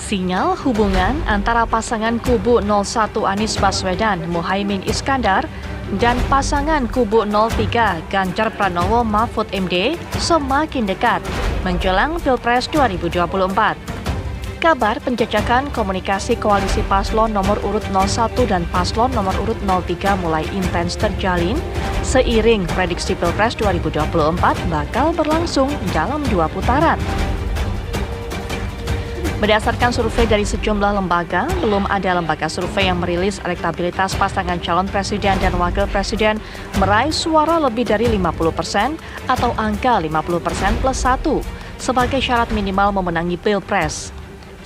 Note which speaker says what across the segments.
Speaker 1: Sinyal hubungan antara pasangan kubu 01 Anies Baswedan Muhaimin Iskandar dan pasangan kubu 03 Ganjar Pranowo Mahfud MD semakin dekat menjelang Pilpres 2024. Kabar penjajakan komunikasi koalisi paslon nomor urut 01 dan paslon nomor urut 03 mulai intens terjalin seiring prediksi Pilpres 2024 bakal berlangsung dalam 2 putaran. Berdasarkan survei dari sejumlah lembaga, belum ada lembaga survei yang merilis elektabilitas pasangan calon presiden dan wakil presiden meraih suara lebih dari 50% atau angka 50% plus 1 sebagai syarat minimal memenangi Pilpres.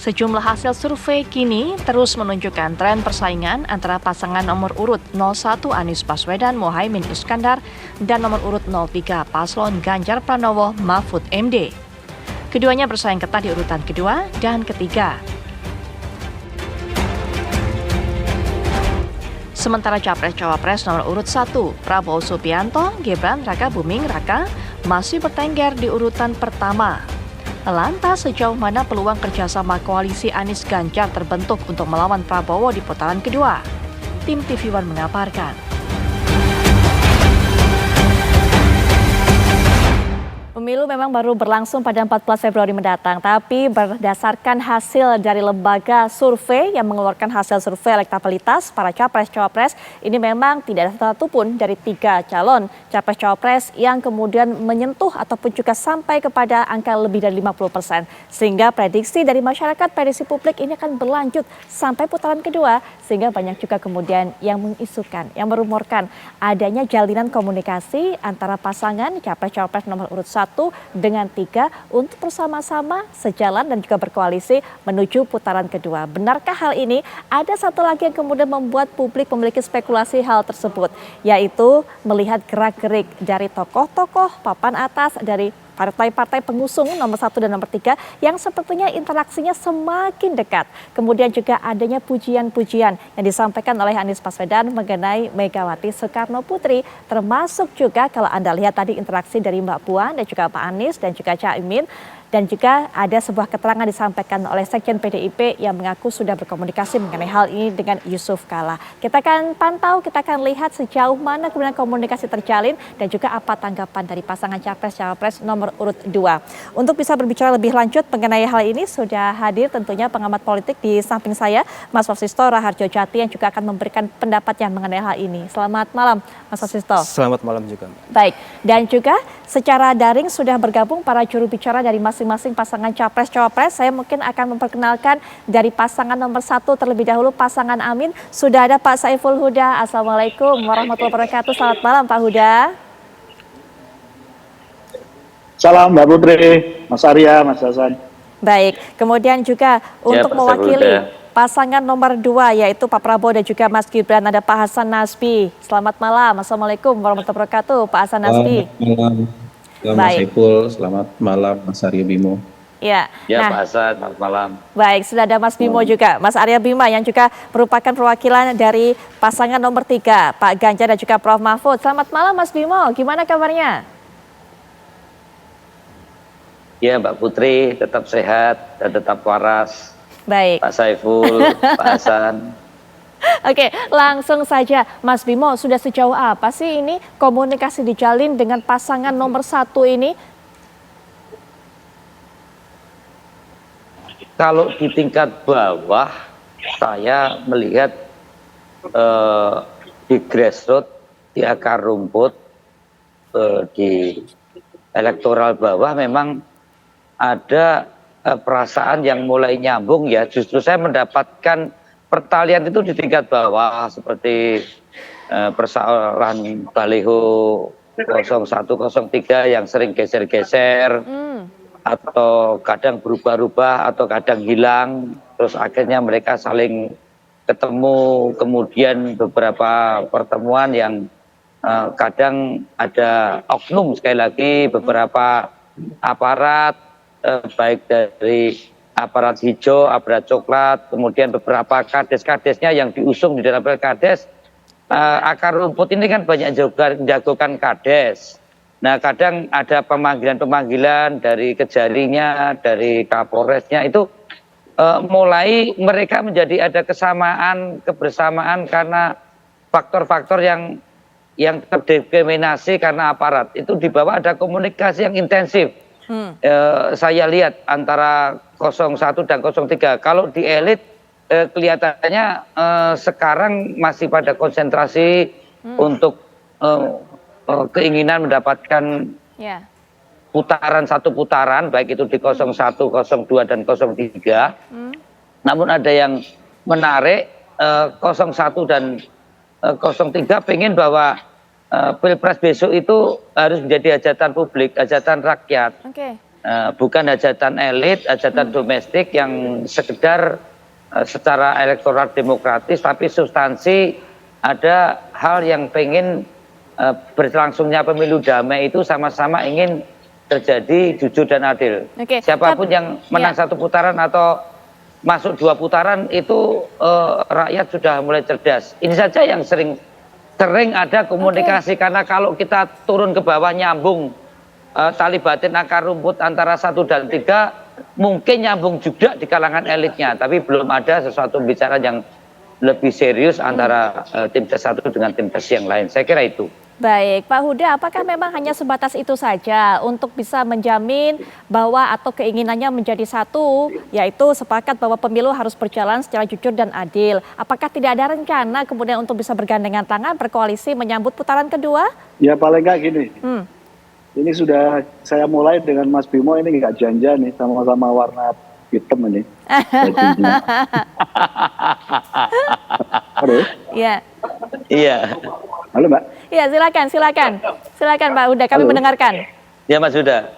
Speaker 1: Sejumlah hasil survei kini terus menunjukkan tren persaingan antara pasangan nomor urut 01 Anies Baswedan Muhaimin Iskandar dan nomor urut 03 paslon Ganjar Pranowo Mahfud MD. Keduanya bersaing ketat di urutan kedua dan ketiga. Sementara Capres-Cawapres nomor urut 1, Prabowo Subianto, Gibran Rakabuming Raka masih bertengger di urutan pertama. Lantas sejauh mana peluang kerjasama koalisi Anies Ganjar terbentuk untuk melawan Prabowo di putaran kedua? Tim TV One mengabarkan. Pemilu memang baru berlangsung pada 14 Februari mendatang, tapi berdasarkan hasil dari lembaga survei yang mengeluarkan hasil survei elektabilitas para capres-cawapres, ini memang tidak ada satupun dari 3 calon capres-cawapres yang kemudian menyentuh ataupun juga sampai kepada angka lebih dari 50%. Sehingga prediksi dari masyarakat, prediksi publik ini akan berlanjut sampai putaran kedua, sehingga banyak juga kemudian yang mengisukan, yang merumorkan adanya jalinan komunikasi antara pasangan capres-cawapres nomor urut 1 dengan 3 untuk bersama-sama sejalan dan juga berkoalisi menuju putaran kedua. Benarkah hal ini? Ada satu lagi yang kemudian membuat publik memiliki spekulasi hal tersebut, yaitu melihat gerak-gerik dari tokoh-tokoh papan atas dari partai-partai pengusung nomor 1 dan nomor 3 yang sepertinya interaksinya semakin dekat. Kemudian juga adanya pujian-pujian yang disampaikan oleh Anies Baswedan mengenai Megawati Soekarno Putri. Termasuk juga kalau Anda lihat tadi interaksi dari Mbak Puan dan juga Pak Anies dan juga Caimin. Dan juga ada sebuah keterangan disampaikan oleh Sekjen PDIP yang mengaku sudah berkomunikasi mengenai hal ini dengan Yusuf Kala. Kita akan pantau, kita akan lihat sejauh mana kemudian komunikasi terjalin dan juga apa tanggapan dari pasangan capres-cawapres nomor urut 2. Untuk bisa berbicara lebih lanjut mengenai hal ini sudah hadir tentunya pengamat politik di samping saya, Mas Wasisto Raharjo Jati yang juga akan memberikan pendapatnya mengenai hal ini. Selamat malam, Mas Wasisto.
Speaker 2: Selamat malam juga.
Speaker 1: Baik, dan juga secara daring sudah bergabung para juru bicara dari masing-masing pasangan capres-cawapres. Saya mungkin akan memperkenalkan dari pasangan nomor 1 terlebih dahulu, pasangan Amin. Sudah ada Pak Saiful Huda. Assalamualaikum warahmatullahi wabarakatuh. Selamat malam Pak Huda.
Speaker 3: Salam Mbak Putri, Mas Arya, Mas Hasan.
Speaker 1: Baik, kemudian juga untuk mewakili pasangan nomor 2 yaitu Pak Prabowo dan juga Mas Gibran ada Pak Hasan Nasbi. Selamat malam. Assalamualaikum warahmatullahi wabarakatuh Pak Hasan Nasbi.
Speaker 2: Selamat malam. Mas Saiful, selamat malam Mas Arya Bimo.
Speaker 1: Ya,
Speaker 4: ya Pak Hasan, selamat malam.
Speaker 1: Baik, sudah ada Mas Bimo juga, Mas Arya Bima yang juga merupakan perwakilan dari pasangan nomor 3, Pak Ganjar dan juga Prof Mahfud. Selamat malam Mas Bimo, gimana kabarnya?
Speaker 4: Ya Mbak Putri, tetap sehat dan tetap waras.
Speaker 1: Baik.
Speaker 4: Pak Saiful, Pak Hasan.
Speaker 1: Oke, langsung saja Mas Bimo, sudah sejauh apa sih ini komunikasi dijalin dengan pasangan nomor 1 ini?
Speaker 4: Kalau di tingkat bawah, saya melihat di grassroots, di akar rumput, di elektoral bawah memang ada perasaan yang mulai nyambung ya. Justru saya mendapatkan pertalian itu di tingkat bawah seperti persoalan baliho 0103 yang sering geser-geser atau kadang berubah-ubah atau kadang hilang, terus akhirnya mereka saling ketemu, kemudian beberapa pertemuan yang kadang ada oknum, sekali lagi beberapa aparat baik dari aparat hijau, aparat coklat, kemudian beberapa kades-kadesnya yang diusung di dalam kades. Akar rumput ini kan banyak jagokan kades. Nah kadang ada pemanggilan-pemanggilan dari Kejarinya, dari Kapolresnya itu mulai mereka menjadi ada kebersamaan karena faktor-faktor yang terdiskriminasi karena aparat. Itu di bawah ada komunikasi yang intensif. Saya lihat antara 01 dan 03. Kalau di elit kelihatannya sekarang masih pada konsentrasi untuk keinginan mendapatkan satu putaran, baik itu di 01, 02, dan 03. Namun ada yang menarik, 01 dan 03 pengen bahwa Pilpres besok itu harus menjadi hajatan publik, hajatan rakyat. Bukan hajatan elit, hajatan domestik yang sekedar secara elektoral demokratis, tapi substansi ada hal yang pengen berlangsungnya pemilu damai itu sama-sama ingin terjadi jujur dan adil. Siapapun yang menang satu putaran atau masuk 2 putaran itu rakyat sudah mulai cerdas. Ini saja yang sering ada komunikasi, karena kalau kita turun ke bawah nyambung tali batin akar rumput antara 1 dan 3 mungkin nyambung juga di kalangan elitnya, tapi belum ada sesuatu pembicaraan yang lebih serius antara tim ses 1 dengan tim ses yang lain. Saya kira itu.
Speaker 1: Baik, Pak Huda, apakah memang hanya sebatas itu saja untuk bisa menjamin bahwa atau keinginannya menjadi satu, yaitu sepakat bahwa pemilu harus berjalan secara jujur dan adil? Apakah tidak ada rencana kemudian untuk bisa bergandengan tangan, berkoalisi menyambut putaran kedua?
Speaker 3: Ya paling nggak gini, ini sudah saya mulai dengan Mas Bimo, ini nggak janjian nih, sama-sama warna hitam ini. Halo?
Speaker 1: Iya.
Speaker 4: Iya.
Speaker 3: Halo Mbak?
Speaker 1: Iya, silakan Pak Huda, kami mendengarkan.
Speaker 4: Ya Mas Huda.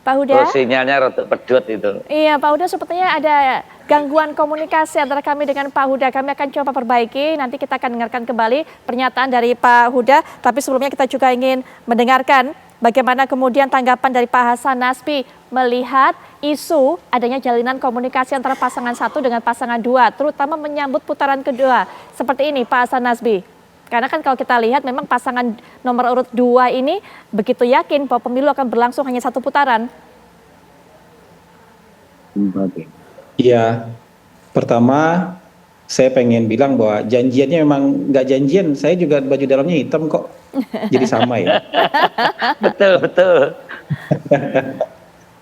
Speaker 1: Pak Huda?
Speaker 4: Sinyalnya rada pedot itu.
Speaker 1: Iya, Pak Huda, sepertinya ada gangguan komunikasi antara kami dengan Pak Huda. Kami akan coba perbaiki, nanti kita akan dengarkan kembali pernyataan dari Pak Huda. Tapi sebelumnya kita juga ingin mendengarkan bagaimana kemudian tanggapan dari Pak Hasan Nasbi melihat isu adanya jalinan komunikasi antara pasangan 1 dengan pasangan 2, terutama menyambut putaran kedua. Seperti ini Pak Hasan Nasbi. Karena kan kalau kita lihat memang pasangan nomor urut 2 ini begitu yakin bahwa pemilu akan berlangsung hanya 1 putaran.
Speaker 2: Ya, pertama saya pengen bilang bahwa janjiannya memang nggak janjian. Saya juga baju dalamnya hitam kok. Jadi sama ya.
Speaker 4: Betul.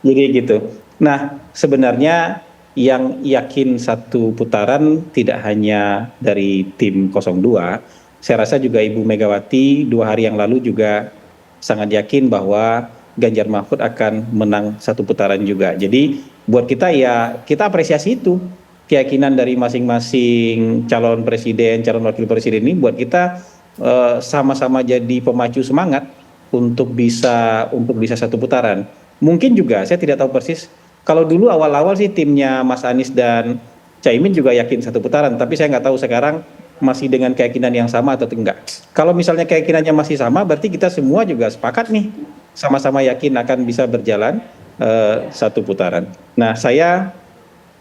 Speaker 2: Jadi gitu. Nah, sebenarnya yang yakin 1 putaran tidak hanya dari tim 02. Saya rasa juga Ibu Megawati 2 hari yang lalu juga sangat yakin bahwa Ganjar Mahfud akan menang 1 putaran juga. Jadi buat kita ya kita apresiasi itu. Keyakinan dari masing-masing calon presiden, calon wakil presiden ini buat kita sama-sama jadi pemacu semangat untuk bisa 1 putaran. Mungkin juga saya tidak tahu persis. Kalau dulu awal-awal sih timnya Mas Anies dan Caimin juga yakin 1 putaran, tapi saya nggak tahu sekarang masih dengan keyakinan yang sama atau enggak. Kalau misalnya keyakinannya masih sama, berarti kita semua juga sepakat nih, sama-sama yakin akan bisa berjalan 1 putaran. Nah, saya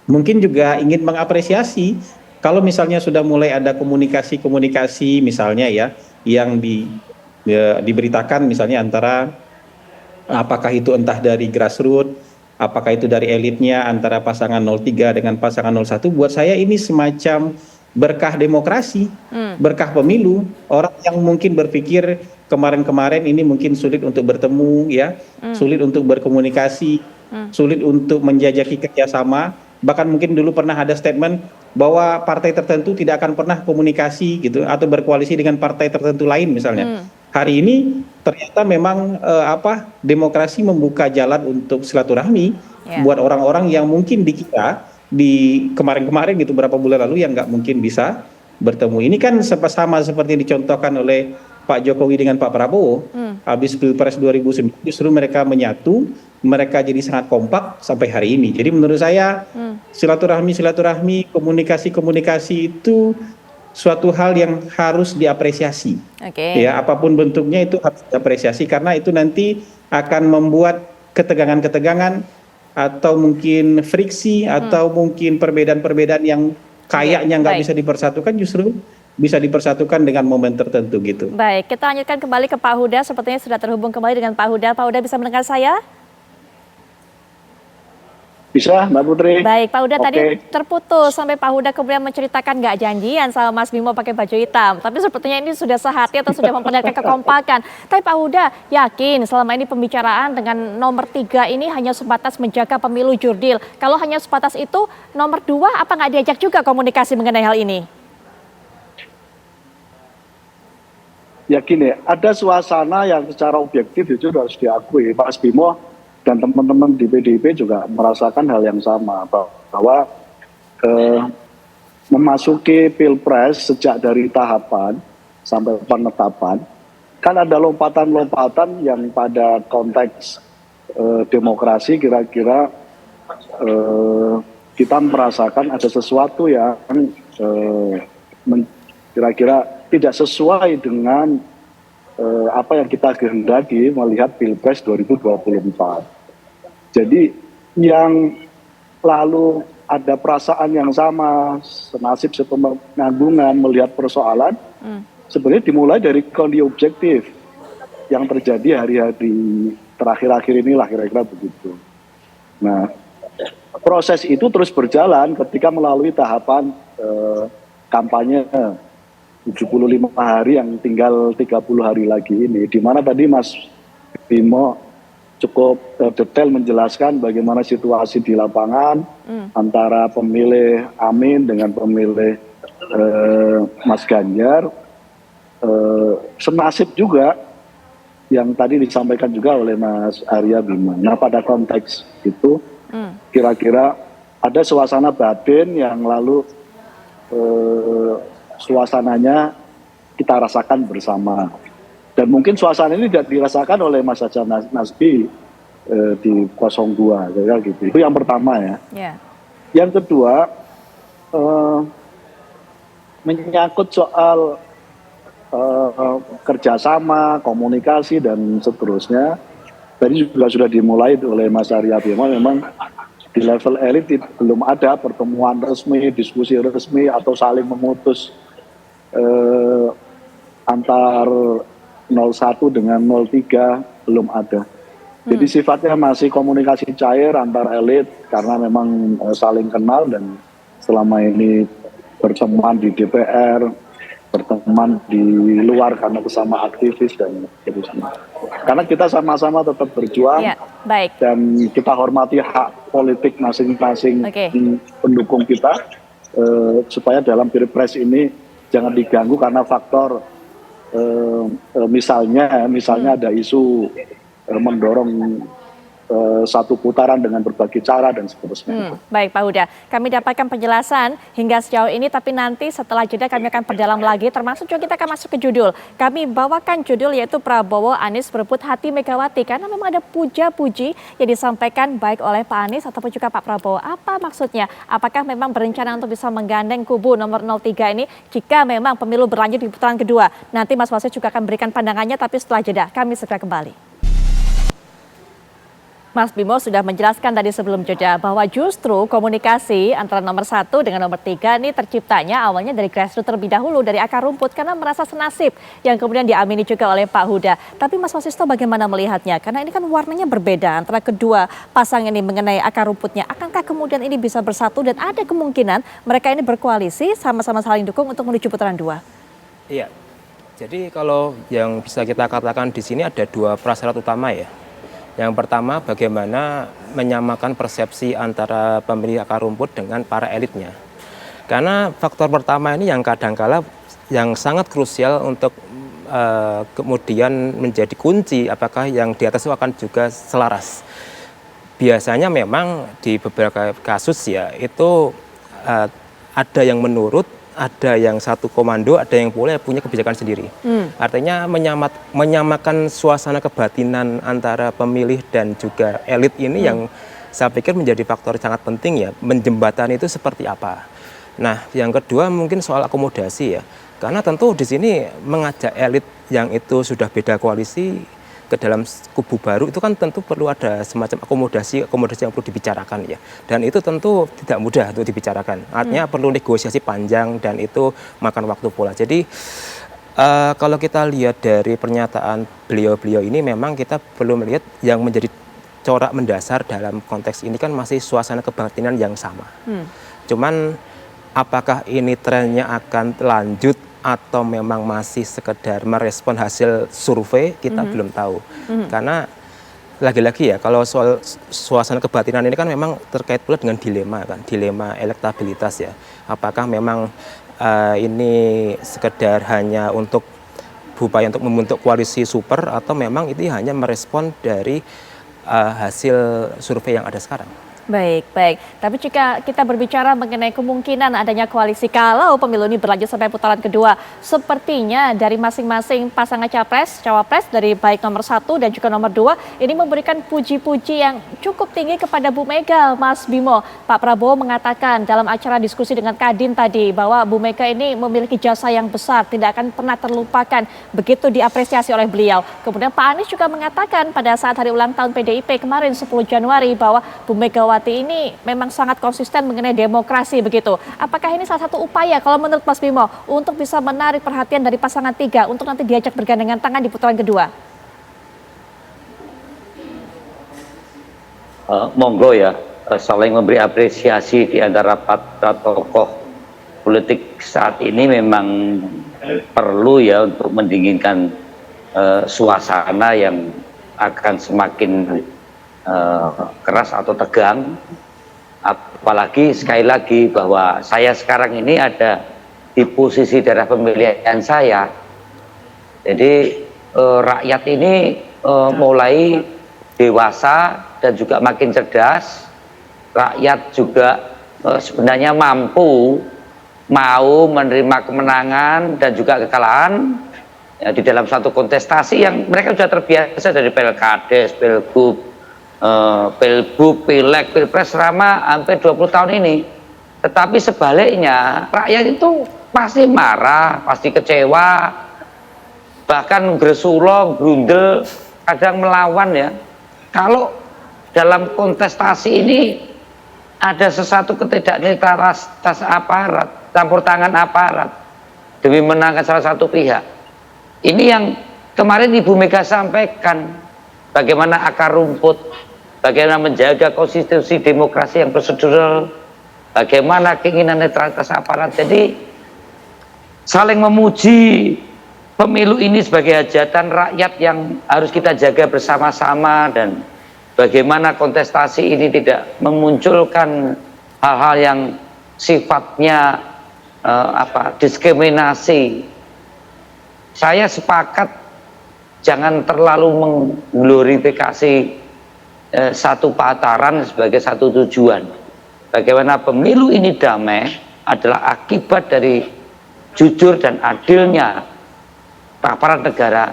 Speaker 2: mungkin juga ingin mengapresiasi kalau misalnya sudah mulai ada komunikasi misalnya ya, yang diberitakan misalnya antara apakah itu entah dari grassroots, apakah itu dari elitnya antara pasangan 03 dengan pasangan 01, buat saya ini semacam berkah demokrasi, berkah pemilu. Orang yang mungkin berpikir kemarin-kemarin ini mungkin sulit untuk bertemu ya, sulit untuk berkomunikasi, sulit untuk menjajaki kerjasama, bahkan mungkin dulu pernah ada statement bahwa partai tertentu tidak akan pernah komunikasi gitu atau berkoalisi dengan partai tertentu lain misalnya. Hari ini ternyata memang demokrasi membuka jalan untuk silaturahmi buat orang-orang yang mungkin dikira di kemarin-kemarin gitu beberapa bulan lalu yang nggak mungkin bisa bertemu. Ini kan sama seperti dicontohkan oleh Pak Jokowi dengan Pak Prabowo. Habis Pilpres 2009 justru mereka menyatu, mereka jadi sangat kompak sampai hari ini. Jadi menurut saya silaturahmi, komunikasi itu suatu hal yang harus diapresiasi. Ya, apapun bentuknya itu harus diapresiasi karena itu nanti akan membuat ketegangan-ketegangan atau mungkin friksi atau mungkin perbedaan-perbedaan yang kayaknya nggak bisa dipersatukan justru bisa dipersatukan dengan momen tertentu gitu.
Speaker 1: Baik, kita lanjutkan kembali ke Pak Huda. Sepertinya sudah terhubung kembali dengan Pak Huda. Pak Huda bisa mendengar saya?
Speaker 3: Bisa, Mbak Putri?
Speaker 1: Baik, Pak Huda
Speaker 3: Oke.
Speaker 1: tadi terputus sampai Pak Huda kemudian menceritakan nggak janjian sama Mas Bimo pakai baju hitam. Tapi sepertinya ini sudah sehati atau sudah memperlihatkan kekompakan. Tapi Pak Huda yakin selama ini pembicaraan dengan nomor 3 ini hanya sebatas menjaga pemilu jurdil. Kalau hanya sebatas itu, nomor 2 apa nggak diajak juga komunikasi mengenai hal ini?
Speaker 3: Yakin ya, ada suasana yang secara objektif itu harus diakui. Mas Bimo dan teman-teman di PDIP juga merasakan hal yang sama, bahwa memasuki Pilpres sejak dari tahapan sampai penetapan, kan ada lompatan-lompatan yang pada konteks demokrasi kira-kira kita merasakan ada sesuatu yang kira-kira tidak sesuai dengan apa yang kita kehendaki melihat Pilpres 2024. Jadi yang lalu ada perasaan yang sama, senasib sepenanggungan melihat persoalan, sebenarnya dimulai dari kondisi objektif yang terjadi hari-hari terakhir-akhir inilah, kira-kira begitu. Nah, proses itu terus berjalan ketika melalui tahapan kampanye 75 hari yang tinggal 30 hari lagi ini, di mana tadi Mas Bimo cukup detail menjelaskan bagaimana situasi di lapangan antara pemilih Amin dengan pemilih Mas Ganjar. Senasib juga yang tadi disampaikan juga oleh Mas Arya Bima. Nah, pada konteks itu kira-kira ada suasana batin yang lalu suasananya kita rasakan bersama. Dan mungkin suasana ini tidak dirasakan oleh Mas Hasan Nasbi di 02, ya gitu. Itu yang pertama ya.
Speaker 1: Yeah.
Speaker 3: Yang kedua, menyangkut soal kerjasama, komunikasi dan seterusnya. Tadi juga sudah dimulai oleh Mas Arya Bima, memang di level elit belum ada pertemuan resmi, diskusi resmi atau saling memutus antar 01 dengan 03 belum ada. Jadi sifatnya masih komunikasi cair antar elit karena memang saling kenal dan selama ini berteman di DPR, berteman di luar karena bersama aktivis dan seterusnya. Karena kita sama-sama tetap berjuang
Speaker 1: baik.
Speaker 3: Dan kita hormati hak politik masing-masing pendukung kita supaya dalam Pilpres ini jangan diganggu karena faktor misalnya ada isu mendorong satu putaran dengan berbagai cara dan seterusnya.
Speaker 1: Baik Pak Huda, kami dapatkan penjelasan hingga sejauh ini, tapi nanti setelah jeda kami akan perdalam lagi, termasuk juga kita akan masuk ke judul. Kami bawakan judul yaitu Prabowo Anies berebut hati Megawati, karena memang ada puja-puji yang disampaikan baik oleh Pak Anies ataupun juga Pak Prabowo. Apa maksudnya? Apakah memang berencana untuk bisa menggandeng kubu nomor 03 ini jika memang pemilu berlanjut di putaran kedua? Nanti Mas Wasid juga akan berikan pandangannya, tapi setelah jeda kami segera kembali. Mas Bimo sudah menjelaskan tadi sebelum jeda bahwa justru komunikasi antara nomor 1 dengan nomor 3 ini terciptanya awalnya dari grassroots terlebih dahulu, dari akar rumput karena merasa senasib yang kemudian diamini juga oleh Pak Huda. Tapi Mas Wasisto bagaimana melihatnya? Karena ini kan warnanya berbeda antara kedua pasang ini mengenai akar rumputnya. Akankah kemudian ini bisa bersatu dan ada kemungkinan mereka ini berkoalisi sama-sama saling dukung untuk menuju putaran 2?
Speaker 5: Iya, jadi kalau yang bisa kita katakan di sini ada dua prasyarat utama ya. Yang pertama, bagaimana menyamakan persepsi antara pemilih akar rumput dengan para elitnya. Karena faktor pertama ini yang kadangkala yang sangat krusial untuk kemudian menjadi kunci apakah yang di atas itu akan juga selaras. Biasanya memang di beberapa kasus ya itu ada yang menurut, ada yang satu komando, ada yang punya kebijakan sendiri. Artinya menyamakan suasana kebatinan antara pemilih dan juga elit ini yang saya pikir menjadi faktor sangat penting ya, menjembatani itu seperti apa. Nah, yang kedua mungkin soal akomodasi ya, karena tentu di sini mengajak elit yang itu sudah beda koalisi ke dalam kubu baru itu kan tentu perlu ada semacam akomodasi yang perlu dibicarakan ya, dan itu tentu tidak mudah untuk dibicarakan, artinya perlu negosiasi panjang dan itu makan waktu pula. Jadi kalau kita lihat dari pernyataan beliau-beliau ini memang kita perlu melihat yang menjadi corak mendasar dalam konteks ini kan masih suasana kebatinan yang sama. Cuman apakah ini trennya akan lanjut atau memang masih sekedar merespon hasil survei, kita belum tahu. Karena lagi-lagi ya, kalau soal suasana kebatinan ini kan memang terkait pula dengan dilema elektabilitas ya. Apakah memang ini sekedar hanya untuk upaya untuk membentuk koalisi super, atau memang itu hanya merespon dari hasil survei yang ada sekarang.
Speaker 1: Baik, baik. Tapi jika kita berbicara mengenai kemungkinan adanya koalisi kalau pemilu ini berlanjut sampai putaran kedua, sepertinya dari masing-masing pasangan capres, cawapres dari baik nomor 1 dan juga nomor 2 ini memberikan puji-puji yang cukup tinggi kepada Bu Mega, Mas Bimo. Pak Prabowo mengatakan dalam acara diskusi dengan Kadin tadi bahwa Bu Mega ini memiliki jasa yang besar, tidak akan pernah terlupakan, begitu diapresiasi oleh beliau. Kemudian Pak Anies juga mengatakan pada saat hari ulang tahun PDIP kemarin 10 Januari bahwa Bu Megawati ini memang sangat konsisten mengenai demokrasi begitu. Apakah ini salah satu upaya kalau menurut Mas Bimo untuk bisa menarik perhatian dari pasangan 3 untuk nanti diajak bergandengan tangan di putaran kedua?
Speaker 4: Monggo ya, saling memberi apresiasi di antara para tokoh politik saat ini memang perlu ya untuk mendinginkan suasana yang akan semakin keras atau tegang. Apalagi sekali lagi bahwa saya sekarang ini ada di posisi daerah pemilihan saya, jadi rakyat ini mulai dewasa dan juga makin cerdas. Rakyat juga sebenarnya mampu mau menerima kemenangan dan juga kekalahan ya, di dalam satu kontestasi yang mereka sudah terbiasa dari Pilkades, Pilgub, Pilbub, Pileg, Pilpres selama hampir 20 tahun ini. Tetapi sebaliknya rakyat itu pasti marah, pasti kecewa, bahkan gresulo, grundel, kadang melawan ya. Kalau dalam kontestasi ini ada sesuatu ketidaknetralitas aparat, campur tangan aparat demi menangkan salah satu pihak. Ini yang kemarin Ibu Mega sampaikan, bagaimana akar rumput, bagaimana menjaga konstitusi demokrasi yang prosedural, bagaimana keinginan netralitas aparat. Jadi saling memuji pemilu ini sebagai hajatan rakyat yang harus kita jaga bersama-sama, dan bagaimana kontestasi ini tidak memunculkan hal-hal yang sifatnya diskriminasi. Saya sepakat jangan terlalu mengglorifikasi satu pataran sebagai satu tujuan. Bagaimana pemilu ini damai adalah akibat dari jujur dan adilnya aparat negara,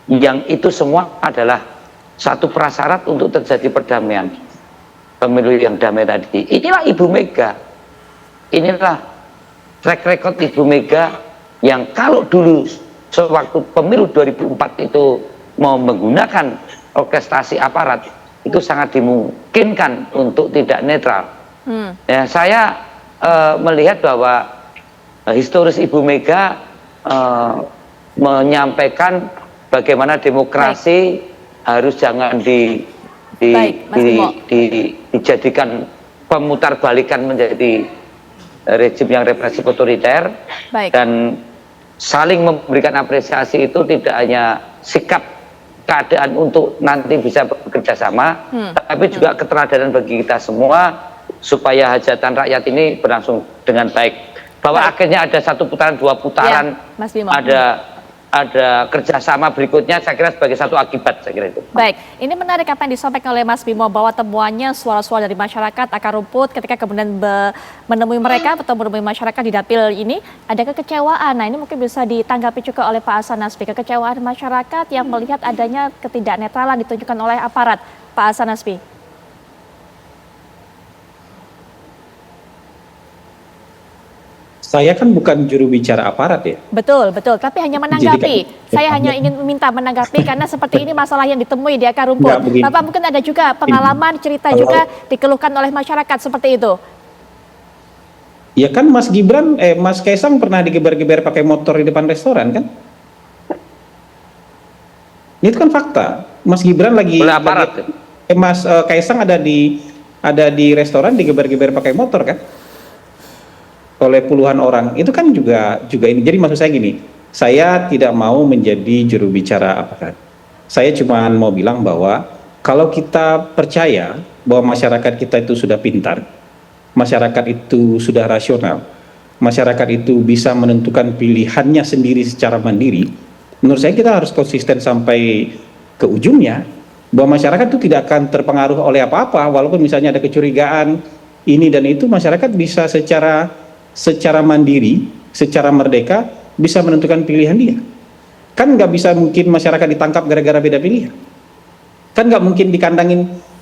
Speaker 4: yang itu semua adalah satu prasyarat untuk terjadi perdamaian. Pemilu yang damai tadi, inilah Ibu Mega, inilah track record Ibu Mega yang kalau dulu sewaktu pemilu 2004 itu mau menggunakan orkestrasi aparat, itu sangat dimungkinkan untuk tidak netral. Ya, saya melihat bahwa historis Ibu Mega menyampaikan bagaimana demokrasi harus jangan dijadikan pemutarbalikan menjadi rejim yang represif otoriter. Dan saling memberikan apresiasi itu tidak hanya sikap keadaan untuk nanti bisa bekerja sama, tapi juga keteladanan bagi kita semua supaya hajatan rakyat ini berlangsung dengan baik. Bahwa akhirnya ada satu putaran, dua putaran,
Speaker 1: Mas Bimo,
Speaker 4: ada kerjasama berikutnya, saya kira sebagai satu akibat, saya kira itu.
Speaker 1: Baik, ini menarik apa yang disampaikan oleh Mas Bimo bahwa temuannya suara-suara dari masyarakat, akar rumput, ketika kemudian menemui mereka atau menemui masyarakat di dapil ini ada kekecewaan. Nah, ini mungkin bisa ditanggapi juga oleh Pak Hasan Nasbi, kekecewaan masyarakat yang melihat adanya ketidaknetralan ditunjukkan oleh aparat. Pak Hasan Nasbi.
Speaker 2: Saya kan bukan juru bicara aparat ya.
Speaker 1: Betul, betul. Tapi hanya menanggapi. Saya hanya ingin meminta menanggapi karena seperti ini masalah yang ditemui di akar rumput. Bapak mungkin ada juga pengalaman, cerita juga dikeluhkan oleh masyarakat seperti itu.
Speaker 2: Ya kan Mas Gibran, Mas Kaisang pernah digeber-geber pakai motor di depan restoran kan? Itu kan fakta. Mas Gibran lagi
Speaker 4: oleh aparat.
Speaker 2: Mas Kaisang ada di restoran digeber-geber pakai motor kan oleh puluhan orang. Itu kan juga ini. Jadi maksud saya gini, saya tidak mau menjadi juru bicara apa kan. Saya cuma mau bilang bahwa kalau kita percaya bahwa masyarakat kita itu sudah pintar, masyarakat itu sudah rasional, masyarakat itu bisa menentukan pilihannya sendiri secara mandiri, menurut saya kita harus konsisten sampai ke ujungnya, bahwa masyarakat itu tidak akan terpengaruh oleh apa-apa, walaupun misalnya ada kecurigaan ini dan itu, masyarakat bisa secara mandiri, secara merdeka bisa menentukan pilihan dia. Kan nggak bisa mungkin masyarakat ditangkap gara-gara beda pilihan. Kan nggak mungkin dikandangin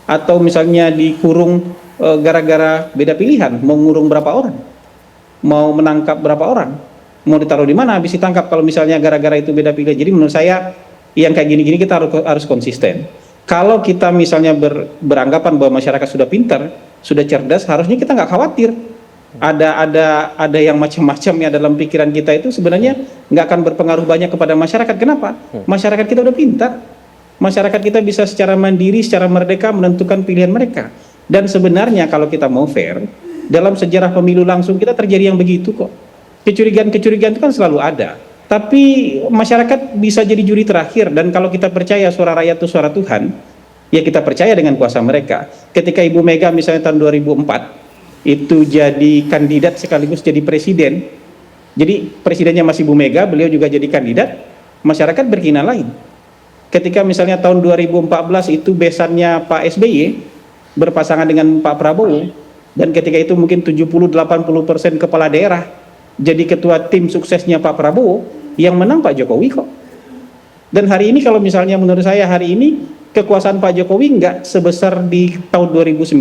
Speaker 2: atau misalnya dikurung gara-gara beda pilihan. Mau ngurung berapa orang? Mau menangkap berapa orang? Mau ditaruh di mana habis ditangkap kalau misalnya gara-gara itu beda pilihan. Jadi menurut saya yang kayak gini-gini kita harus konsisten. Kalau kita misalnya beranggapan bahwa masyarakat sudah pintar, sudah cerdas, harusnya kita nggak khawatir. Ada yang macam-macam ya dalam pikiran kita itu sebenarnya nggak akan berpengaruh banyak kepada masyarakat. Kenapa? Masyarakat kita udah pintar. Masyarakat kita bisa secara mandiri, secara merdeka menentukan pilihan mereka. Dan sebenarnya kalau kita mau fair, dalam sejarah pemilu langsung kita terjadi yang begitu kok. Kecurigaan-kecurigaan itu kan selalu ada. Tapi masyarakat bisa jadi juri terakhir, dan kalau kita percaya suara rakyat itu suara Tuhan, ya kita percaya dengan kuasa mereka. Ketika Ibu Mega misalnya tahun 2004 itu jadi kandidat sekaligus jadi presiden, jadi presidennya masih Bu Mega, beliau juga jadi kandidat, masyarakat berkeinginan lain. Ketika misalnya tahun 2014 itu besannya Pak SBY berpasangan dengan Pak Prabowo, dan ketika itu mungkin 70-80% kepala daerah jadi ketua tim suksesnya Pak Prabowo, yang menang Pak Jokowi kok. Dan hari ini kalau misalnya menurut saya hari ini kekuasaan Pak Jokowi nggak sebesar di tahun 2019.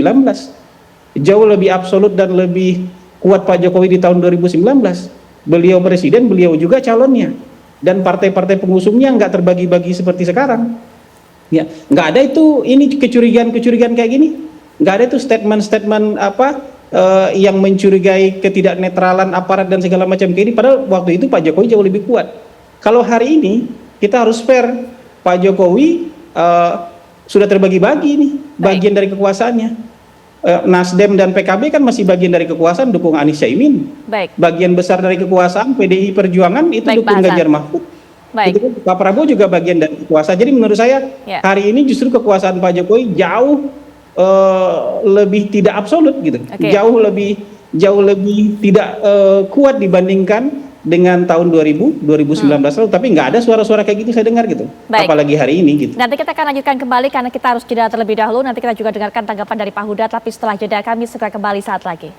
Speaker 2: Jauh lebih absolut dan lebih kuat Pak Jokowi di tahun 2019. Beliau presiden, beliau juga calonnya. Dan partai-partai pengusungnya nggak terbagi-bagi seperti sekarang. Ya, nggak ada itu ini kecurigaan-kecurigaan kayak gini. Nggak ada itu statement-statement yang mencurigai ketidaknetralan aparat dan segala macam kayak ini. Padahal waktu itu Pak Jokowi jauh lebih kuat. Kalau hari ini kita harus fair. Pak Jokowi sudah terbagi-bagi nih bagian dari kekuasaannya. Nasdem dan PKB kan masih bagian dari kekuasaan dukung Anies Caimin. Bagian besar dari kekuasaan PDI Perjuangan itu dukung Ganjar Mahfud. Itu Pak Prabowo juga bagian dari kekuasaan. Jadi menurut saya hari ini justru kekuasaan Pak Jokowi jauh lebih tidak absolut gitu. Jauh lebih tidak kuat dibandingkan dengan tahun 2019 lalu, tapi nggak ada suara-suara kayak gitu saya dengar gitu. Apalagi hari ini gitu.
Speaker 1: Nanti kita akan lanjutkan kembali karena kita harus jeda terlebih dahulu. Nanti kita juga dengarkan tanggapan dari Pak Huda, tapi setelah jeda kami segera kembali saat lagi.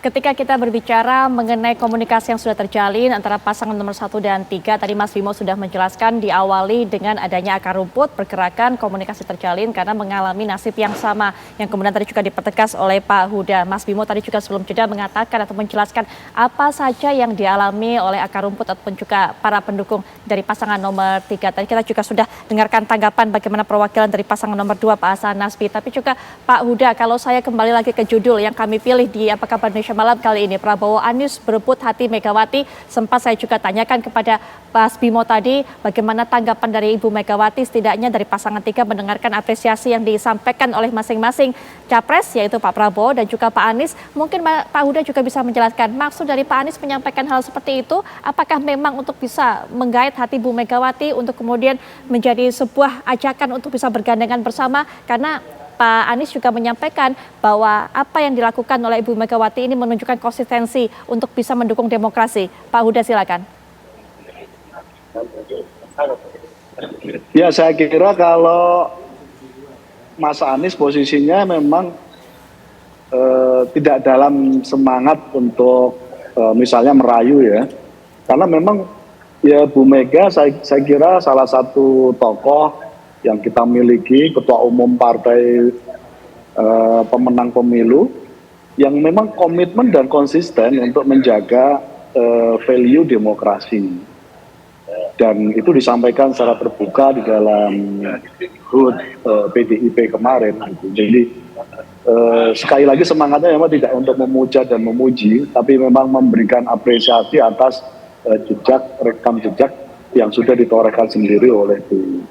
Speaker 1: Ketika kita berbicara mengenai komunikasi yang sudah terjalin antara pasangan nomor 1 dan 3, tadi Mas Bimo sudah menjelaskan diawali dengan adanya akar rumput, pergerakan komunikasi terjalin karena mengalami nasib yang sama, yang kemudian tadi juga dipertegas oleh Pak Huda. Mas Bimo tadi juga sebelum jeda mengatakan atau menjelaskan apa saja yang dialami oleh akar rumput ataupun juga para pendukung dari pasangan nomor 3. Tadi kita juga sudah dengarkan tanggapan bagaimana perwakilan dari pasangan nomor 2 Pak Hasan Nasbi. Tapi juga Pak Huda, kalau saya kembali lagi ke judul yang kami pilih di Apa Kabar Indonesia Malam kali ini, Prabowo Anies berebut hati Megawati. Sempat saya juga tanyakan kepada Mas Bimo tadi bagaimana tanggapan dari Ibu Megawati setidaknya dari pasangan 3 mendengarkan apresiasi yang disampaikan oleh masing-masing capres yaitu Pak Prabowo dan juga Pak Anies. Mungkin Pak Huda juga bisa menjelaskan maksud dari Pak Anies menyampaikan hal seperti itu, apakah memang untuk bisa menggait hati Ibu Megawati untuk kemudian menjadi sebuah ajakan untuk bisa bergandengan bersama, karena Pak Anies juga menyampaikan bahwa apa yang dilakukan oleh Ibu Megawati ini menunjukkan konsistensi untuk bisa mendukung demokrasi. Pak Huda silakan.
Speaker 3: Ya, saya kira kalau Mas Anies posisinya memang tidak dalam semangat untuk misalnya merayu ya. Karena memang ya Bu Mega saya kira salah satu tokoh yang kita miliki, ketua umum partai pemenang pemilu, yang memang komitmen dan konsisten untuk menjaga value demokrasi. Dan itu disampaikan secara terbuka di dalam HUT PDIP kemarin. Jadi sekali lagi semangatnya memang tidak untuk memuja dan memuji, tapi memang memberikan apresiasi atas rekam jejak yang sudah ditorehkan sendiri oleh Bu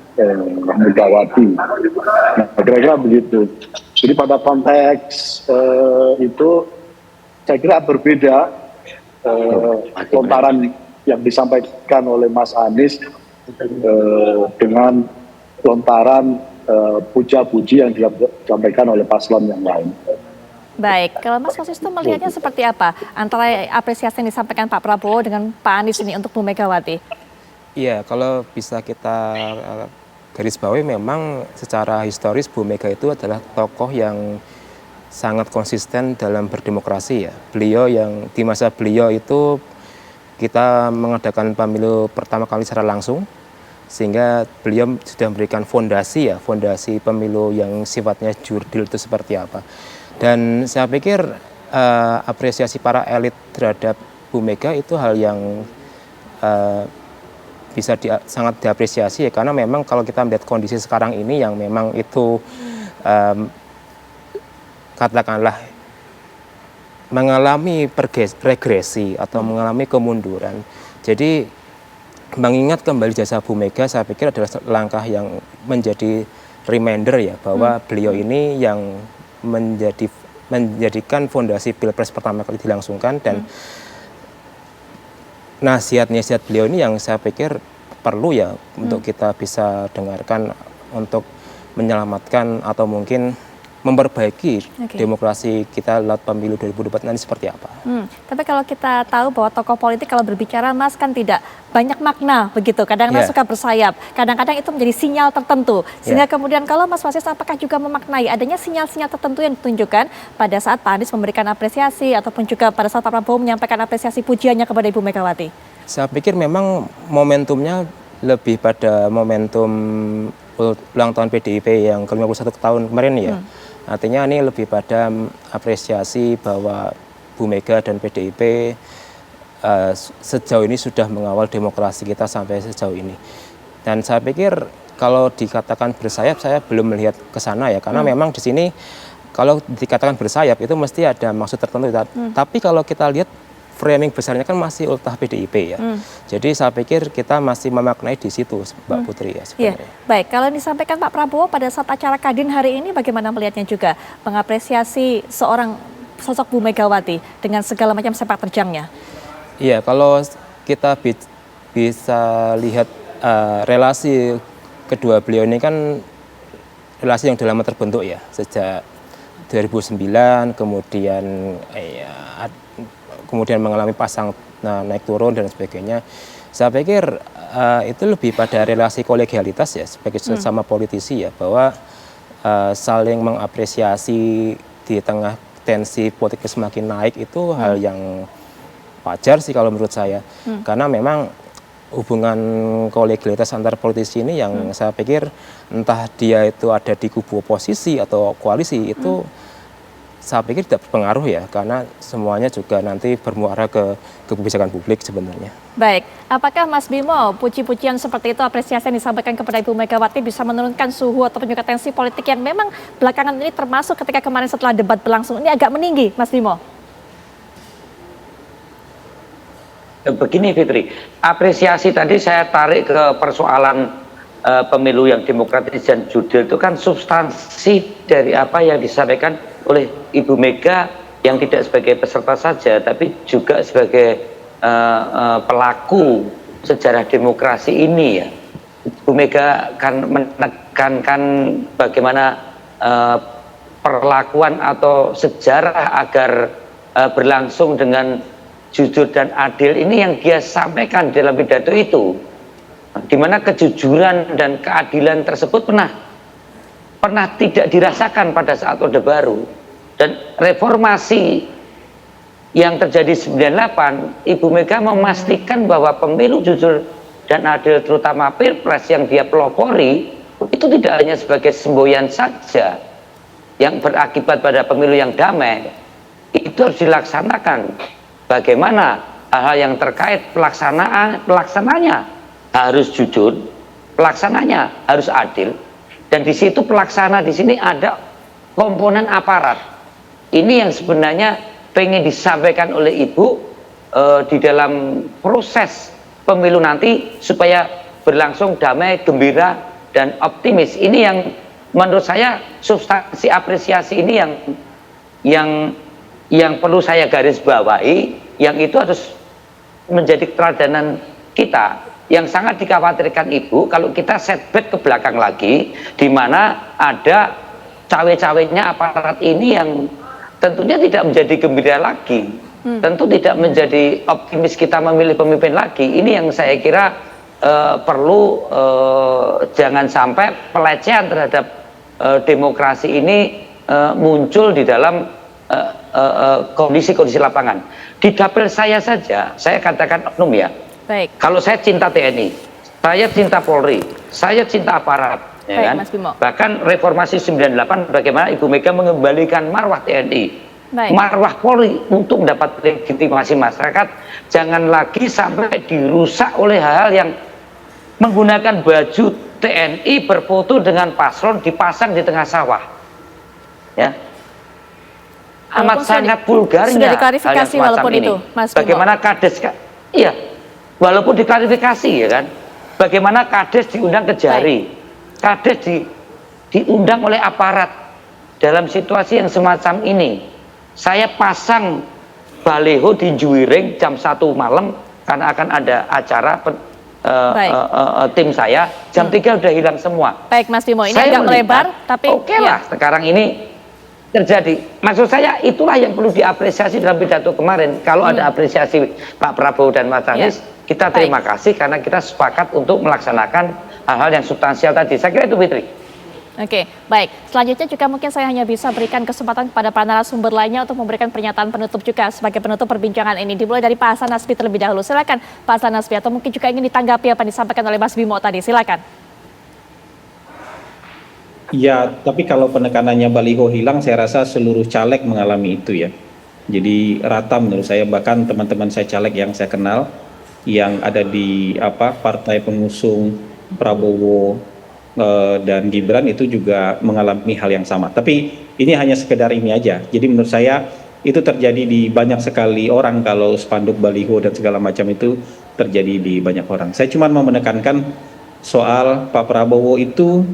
Speaker 3: Megawati. Nah, kira-kira begitu. Jadi pada konteks itu saya kira berbeda lontaran yang disampaikan oleh Mas Anies dengan lontaran puja-puji yang disampaikan oleh paslon yang lain.
Speaker 1: Baik, kalau Mas Wasisto melihatnya seperti apa antara apresiasi yang disampaikan Pak Prabowo dengan Pak Anies ini untuk Bu Megawati?
Speaker 5: Iya, kalau bisa kita garis bawahi memang secara historis Bu Mega itu adalah tokoh yang sangat konsisten dalam berdemokrasi ya. Beliau yang di masa beliau itu kita mengadakan pemilu pertama kali secara langsung, sehingga beliau sudah memberikan fondasi ya, fondasi pemilu yang sifatnya jurdil itu seperti apa. Dan saya pikir apresiasi para elit terhadap Bu Mega itu hal yang bisa sangat diapresiasi ya, karena memang kalau kita melihat kondisi sekarang ini yang memang itu katakanlah mengalami regresi atau mengalami kemunduran. Jadi mengingat kembali jasa Bu Mega saya pikir adalah langkah yang menjadi reminder ya, bahwa beliau ini yang menjadikan fondasi Pilpres pertama kali dilangsungkan, dan nasihat-nasihat beliau ini yang saya pikir perlu ya untuk kita bisa dengarkan untuk menyelamatkan atau mungkin memperbaiki demokrasi kita lewat pemilu 2024 nanti seperti apa.
Speaker 1: Tapi kalau kita tahu bahwa tokoh politik kalau berbicara Mas kan tidak banyak makna begitu, kadang-kadang suka bersayap, kadang-kadang itu menjadi sinyal tertentu, sehingga kemudian kalau Mas Wasisto apakah juga memaknai adanya sinyal-sinyal tertentu yang ditunjukkan pada saat Pak Anies memberikan apresiasi ataupun juga pada saat Pak Prabowo menyampaikan apresiasi pujiannya kepada Ibu Megawati? Saya
Speaker 5: pikir memang momentumnya lebih pada momentum ulang tahun PDIP yang ke-51 tahun kemarin ya. Artinya ini lebih pada apresiasi bahwa Bu Mega dan PDIP sejauh ini sudah mengawal demokrasi kita sampai sejauh ini. Dan saya pikir kalau dikatakan bersayap, saya belum melihat ke sana ya, karena memang di sini kalau dikatakan bersayap itu mesti ada maksud tertentu. Tapi kalau kita lihat framing besarnya kan masih ultah PDIP ya. Jadi saya pikir kita masih memaknai di situ, Mbak Putri ya sebenarnya.
Speaker 1: Baik, kalau disampaikan Pak Prabowo pada saat acara Kadin hari ini bagaimana melihatnya juga mengapresiasi seorang sosok Bu Megawati dengan segala macam sepak terjangnya?
Speaker 5: Iya, kalau kita bisa lihat relasi kedua beliau ini kan relasi yang sudah lama terbentuk ya, sejak 2009 kemudian mengalami pasang naik turun dan sebagainya. Saya pikir itu lebih pada relasi kolegialitas ya, sebagai sesama politisi ya, bahwa saling mengapresiasi di tengah tensi politik semakin naik itu hal yang wajar sih kalau menurut saya. Karena memang hubungan kolegialitas antar politisi ini yang saya pikir entah dia itu ada di kubu oposisi atau koalisi itu saya pikir tidak berpengaruh ya, karena semuanya juga nanti bermuara ke kebijakan publik sebenarnya.
Speaker 1: Baik, apakah Mas Bimo puji-pujian seperti itu, apresiasi yang disampaikan kepada Ibu Megawati bisa menurunkan suhu ataupun juga tensi politik yang memang belakangan ini termasuk ketika kemarin setelah debat berlangsung ini agak meninggi, Mas Bimo?
Speaker 4: Begini Fitri, apresiasi tadi saya tarik ke persoalan pemilu yang demokratis dan jurdil itu kan substansi dari apa yang disampaikan oleh Ibu Mega yang tidak sebagai peserta saja tapi juga sebagai pelaku sejarah demokrasi ini ya. Bu Mega kan menekankan bagaimana perlakuan atau sejarah agar berlangsung dengan jujur dan adil ini yang dia sampaikan dalam pidato itu, di mana kejujuran dan keadilan tersebut pernah tidak dirasakan pada saat Orde Baru. Dan reformasi yang terjadi 98, Ibu Mega memastikan bahwa pemilu jujur dan adil terutama Pilpres yang dia pelopori itu tidak hanya sebagai semboyan saja yang berakibat pada pemilu yang damai, itu harus dilaksanakan. Bagaimana hal-hal yang terkait pelaksananya harus jujur, pelaksananya harus adil, dan di situ pelaksana di sini ada komponen aparat. Ini yang sebenarnya pengen disampaikan oleh Ibu di dalam proses pemilu nanti supaya berlangsung damai, gembira, dan optimis. Ini yang menurut saya substansi apresiasi ini yang perlu saya garis bawahi, yang itu harus menjadi keteladanan kita. Yang sangat dikhawatirkan Ibu kalau kita setback ke belakang lagi, di mana ada cawe-cawenya aparat ini yang tentunya tidak menjadi gembira lagi, tentu tidak menjadi optimis kita memilih pemimpin lagi. Ini yang saya kira perlu jangan sampai pelecehan terhadap demokrasi ini muncul di dalam kondisi-kondisi lapangan. Di dapil saya saja, saya katakan oknum ya.
Speaker 1: Baik.
Speaker 4: Kalau saya cinta TNI, saya cinta Polri, saya cinta aparat, ya
Speaker 1: Baik,
Speaker 4: kan?
Speaker 1: Mas Bimo.
Speaker 4: Bahkan reformasi 98 bagaimana Ibu Mega mengembalikan marwah TNI,
Speaker 1: Baik.
Speaker 4: marwah Polri untuk mendapat legitimasi masyarakat, jangan lagi sampai dirusak oleh hal-hal yang menggunakan baju TNI berfoto dengan paslon dipasang di tengah sawah, ya. Amat sangat vulgarnya
Speaker 1: sudah
Speaker 4: hal yang
Speaker 1: diklarifikasi
Speaker 4: semacam
Speaker 1: walaupun
Speaker 4: ini.
Speaker 1: itu, Mas Bimo.
Speaker 4: Bagaimana kades, iya, walaupun diklarifikasi ya kan, bagaimana kades diundang ke Jari, kades diundang oleh aparat dalam situasi yang semacam ini. Saya pasang baleho di Juwiring jam 1 malam karena akan ada acara tim saya, jam 3 udah hilang semua.
Speaker 1: Baik Mas Bimo, ini
Speaker 4: Saya
Speaker 1: agak
Speaker 4: melihat,
Speaker 1: melebar, tapi
Speaker 4: oke lah sekarang ini terjadi. Maksud saya itulah yang perlu diapresiasi dalam pidato kemarin. Kalau ada apresiasi Pak Prabowo dan Mas Anies, kita terima kasih karena kita sepakat untuk melaksanakan hal-hal yang substansial tadi. Saya kira itu, Fitri.
Speaker 1: Oke, baik. Selanjutnya juga mungkin saya hanya bisa berikan kesempatan kepada para narasumber lainnya untuk memberikan pernyataan penutup juga sebagai penutup perbincangan ini. Dimulai dari Pak Hasan Nasbi terlebih dahulu. Silakan Pak Hasan Nasbi, atau mungkin juga ingin ditanggapi apa yang disampaikan oleh Mas Bimo tadi. Silakan.
Speaker 2: Ya, tapi kalau penekanannya baliho hilang, saya rasa seluruh caleg mengalami itu ya. Jadi rata menurut saya, bahkan teman-teman saya caleg yang saya kenal, yang ada di partai pengusung Prabowo dan Gibran itu juga mengalami hal yang sama. Tapi ini hanya sekedar ini aja. Jadi menurut saya itu terjadi di banyak sekali orang, kalau spanduk baliho dan segala macam itu terjadi di banyak orang. Saya cuma mau menekankan soal Pak Prabowo itu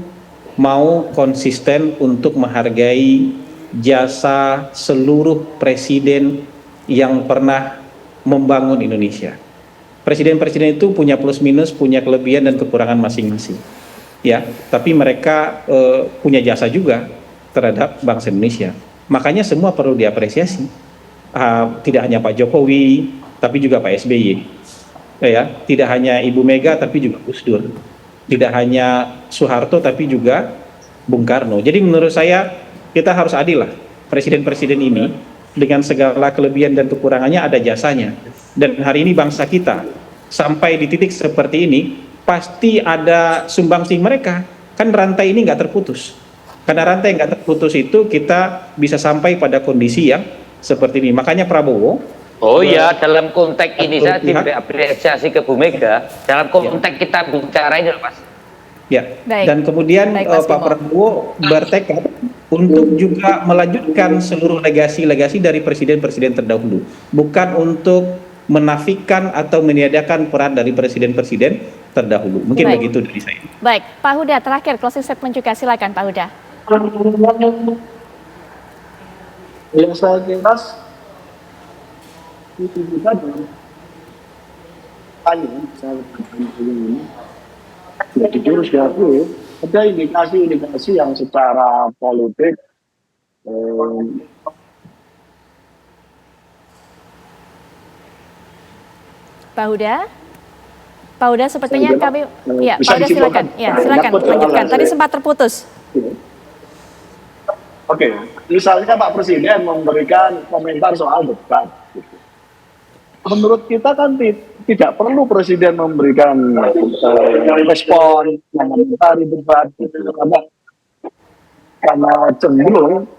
Speaker 2: mau konsisten untuk menghargai jasa seluruh presiden yang pernah membangun Indonesia. Presiden-presiden itu punya plus minus, punya kelebihan dan kekurangan masing-masing. Ya, tapi mereka punya jasa juga terhadap bangsa Indonesia. Makanya semua perlu diapresiasi. Tidak hanya Pak Jokowi, tapi juga Pak SBY. Ya, tidak hanya Ibu Mega, tapi juga Gus Dur. Tidak hanya Soeharto, tapi juga Bung Karno. Jadi menurut saya kita harus adil lah. Presiden-presiden ini dengan segala kelebihan dan kekurangannya ada jasanya. Dan hari ini bangsa kita sampai di titik seperti ini pasti ada sumbangsih mereka. Kan rantai ini nggak terputus. Karena rantai nggak terputus itu kita bisa sampai pada kondisi yang seperti ini. Makanya Prabowo.
Speaker 4: Oh iya, dalam konteks ini saya diberi apresiasi ke Bu Mega. Dalam konteks kita bicara ini, Mas.
Speaker 2: Ya.
Speaker 1: Baik.
Speaker 2: Dan kemudian
Speaker 1: Baik,
Speaker 2: Pak Prabowo bertekad untuk juga melanjutkan seluruh legasi-legasi dari presiden-presiden terdahulu. Bukan untuk menafikan atau meniadakan peran dari presiden-presiden terdahulu. Mungkin
Speaker 1: Baik.
Speaker 2: begitu dari saya.
Speaker 1: Baik, Pak Huda terakhir closing statement juga. Silakan Pak Huda.
Speaker 3: Yang saya kira itu juga dalam tanya saya ini ya jujur sekali ada indikasi yang secara politik
Speaker 1: Pak Huda sepertinya kami ya
Speaker 3: bisa
Speaker 1: Pak Huda silakan. Ya, silakan lanjutkan. Tadi sempat terputus.
Speaker 3: Oke, misalnya Pak Presiden memberikan komentar soal debat. Gitu. Menurut kita kan tidak perlu Presiden memberikan respon, mengomentari debat, gitu. Karena cenderung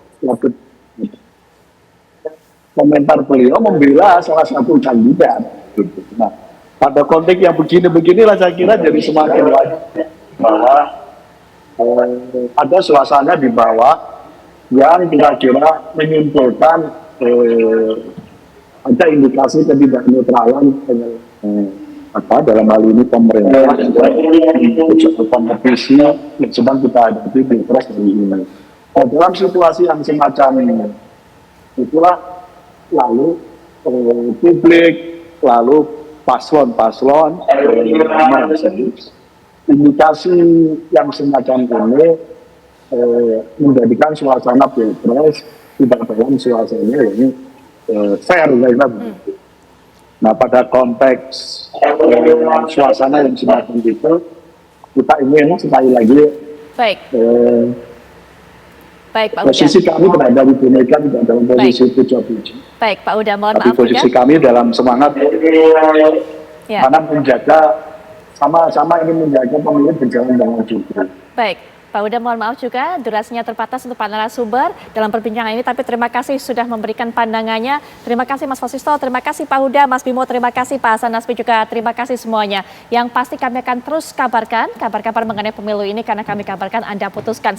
Speaker 3: komentar beliau membela salah satu kandidat. Gitu. Nah, pada konteks yang begini-beginilah saya kira jadi semakin wajar bahwa ada suasana di bawah yang kira-kira menyimpulkan ada indikasi ketidaknetralan dalam hal ini pemerintah untuk kompetisi yang sedang kita hadapi Pilpres hari ini. Nah, dalam situasi yang semacam ini, itulah lalu publik, lalu paslon-paslon indikasi yang semacam ini menjadikan suasana Pilpres tidak dalam suasana ini fair, begitu. Nah, pada konteks suasana yang semacam itu, kita ingin sekali lagi
Speaker 1: Baik. Baik, Pak Huda.
Speaker 3: posisi kami terhadap Ibu Mega tidak dalam posisi puja-puji.
Speaker 1: Baik, Pak Huda, mohon
Speaker 3: Tapi
Speaker 1: maaf
Speaker 3: posisi
Speaker 1: juga.
Speaker 3: kami dalam semangat
Speaker 1: Ya.
Speaker 3: karena menjaga, sama-sama ingin menjaga pemilu berjalan dengan jujur.
Speaker 1: Baik, Pak Huda, mohon maaf juga durasinya terbatas untuk Pak narasumber dalam perbincangan ini, tapi terima kasih sudah memberikan pandangannya. Terima kasih Mas Wasisto, terima kasih Pak Huda, Mas Bimo, terima kasih Pak Hasan Nasbi juga, terima kasih semuanya. Yang pasti kami akan terus kabarkan kabar-kabar mengenai pemilu ini karena kami kabarkan Anda putuskan.